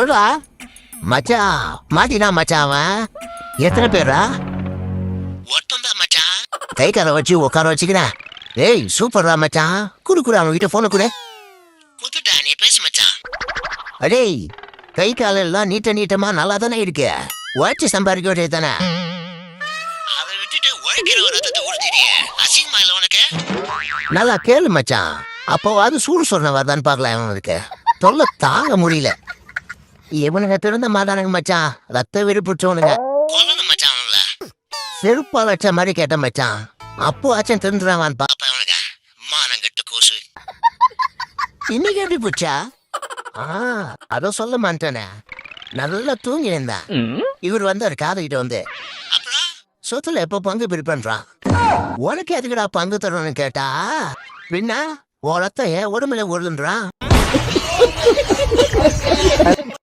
சொல்றா மச்சான் மாட்டினா மச்சான் அவன் எத்தனை பேரா ஒருத்தன் மச்சான் கை காலை வச்சு உட்கார வச்சுக்கிறேன் ஏய் சூப்பர்ரா மச்சான் குடு அவன் கிட்ட போன கூட குடுத்துட்டா நீ பேசு மச்சான் அடேய் கை காலெல்லாம் நீட்டமா நல்லா தானே இருக்கு உழைச்சி சம்பாதிக்க வேண்டியது தானே அதை விட்டுட்டு உழைக்கிற ரத்தத்தை உறுதியே அசிங்கமா இல்லை உனக்கு நல்லா கேளு மச்சான் அப்போ அது சூடு சொன்ன வரதான்னு பார்க்கலாம் இவனுக்கு தொல்லை தாங்க முடியல இவனுங்க திறந்த மாட்டானுங்க மச்சான் ரத்த வெறுப்புச்சவனுங்க மச்சான் செருப்பா வச்ச மாதிரி கேட்ட மச்சான் அப்போ ஆச்சும் திருந்துறான் பாப்பா இவனுங்க மானங்கட்டு கோசு இன்னைக்கு எப்படி போச்சா அத சொல்ல மாட்டேனே நல்லா தூங்கி இருந்தான் இவர் வந்தாரு காதுகிட்ட வந்து அப்புறம் சொத்துல எப்ப பங்கு பிரிப்பன்றான் உனக்கு எதுக்குடா பங்கு தரணும்னு கேட்டா பின்ன உரத்த உடம்புல உருளுன்றான்